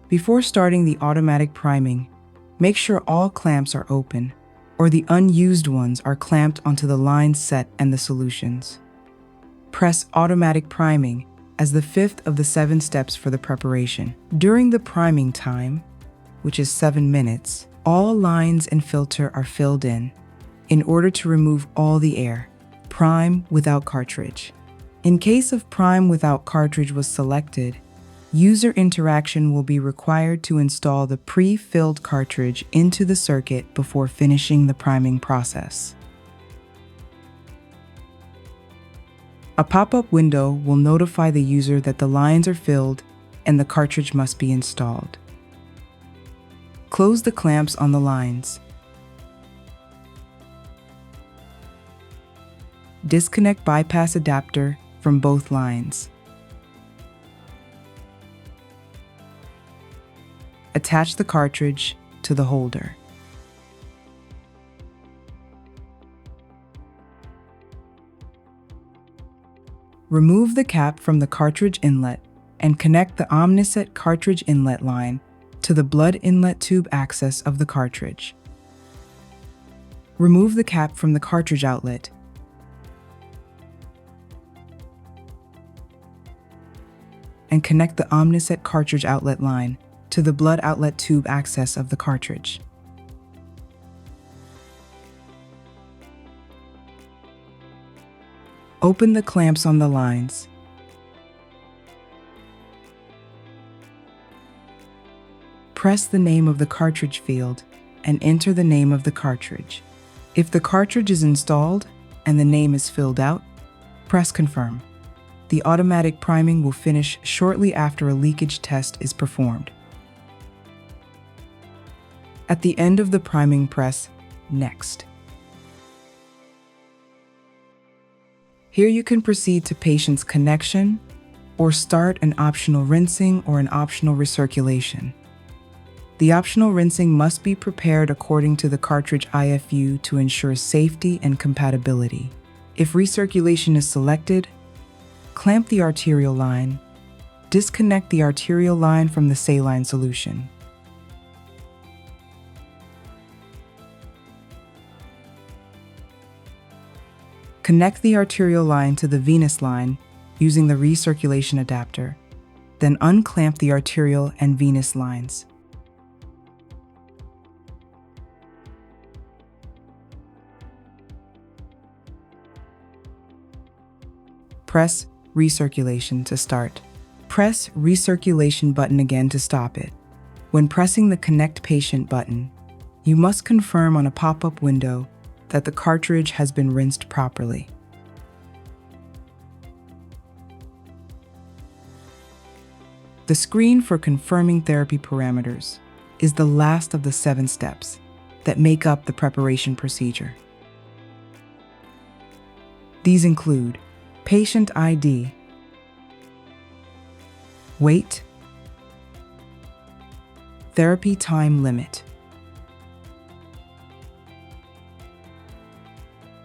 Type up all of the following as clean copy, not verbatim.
Before starting the automatic priming, make sure all clamps are open, or the unused ones are clamped onto the line set and the solutions. Press automatic priming as the fifth of the 7 steps for the preparation. During the priming time, which is 7 minutes, all lines and filter are filled in order to remove all the air. Prime without cartridge. In case of prime without cartridge was selected, user interaction will be required to install the pre-filled cartridge into the circuit before finishing the priming process. A pop-up window will notify the user that the lines are filled and the cartridge must be installed. Close the clamps on the lines. Disconnect bypass adapter from both lines. Attach the cartridge to the holder. Remove the cap from the cartridge inlet and connect the OMNI cartridge inlet line to the blood inlet tube access of the cartridge. Remove the cap from the cartridge outlet and connect the OMNI cartridge outlet line to the blood outlet tube access of the cartridge. Open the clamps on the lines. Press the name of the cartridge field and enter the name of the cartridge. If the cartridge is installed and the name is filled out, press confirm. The automatic priming will finish shortly after a leakage test is performed. At the end of the priming, press Next. Here you can proceed to patient's connection or start an optional rinsing or an optional recirculation. The optional rinsing must be prepared according to the cartridge IFU to ensure safety and compatibility. If recirculation is selected, clamp the arterial line. Disconnect the arterial line from the saline solution. Connect the arterial line to the venous line using the recirculation adapter, then unclamp the arterial and venous lines. Press recirculation to start. Press recirculation button again to stop it. When pressing the Connect Patient button, you must confirm on a pop-up window that the cartridge has been rinsed properly. The screen for confirming therapy parameters is the last of the 7 steps that make up the preparation procedure. These include patient ID, weight, therapy time limit,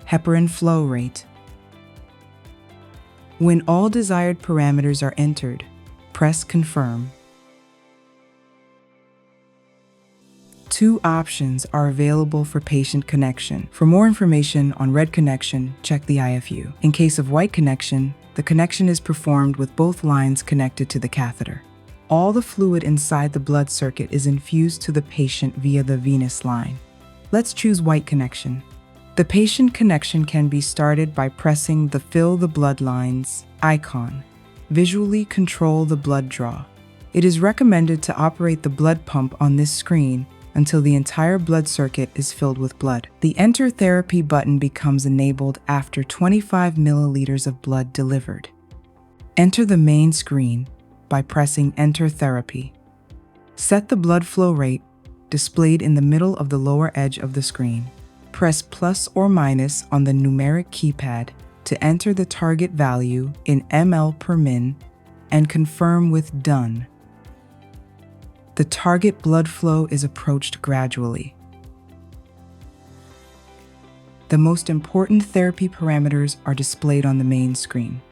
heparin flow rate. When all desired parameters are entered, press Confirm. 2 options are available for patient connection. For more information on red connection, check the IFU. In case of white connection, the connection is performed with both lines connected to the catheter. All the fluid inside the blood circuit is infused to the patient via the venous line. Let's choose white connection. The patient connection can be started by pressing the Fill the Blood Lines icon. Visually control the blood draw. It is recommended to operate the blood pump on this screen until the entire blood circuit is filled with blood. The Enter Therapy button becomes enabled after 25 milliliters of blood delivered. Enter the main screen by pressing Enter Therapy. Set the blood flow rate displayed in the middle of the lower edge of the screen. Press plus or minus on the numeric keypad to enter the target value in ml per min and confirm with Done. The target blood flow is approached gradually. The most important therapy parameters are displayed on the main screen.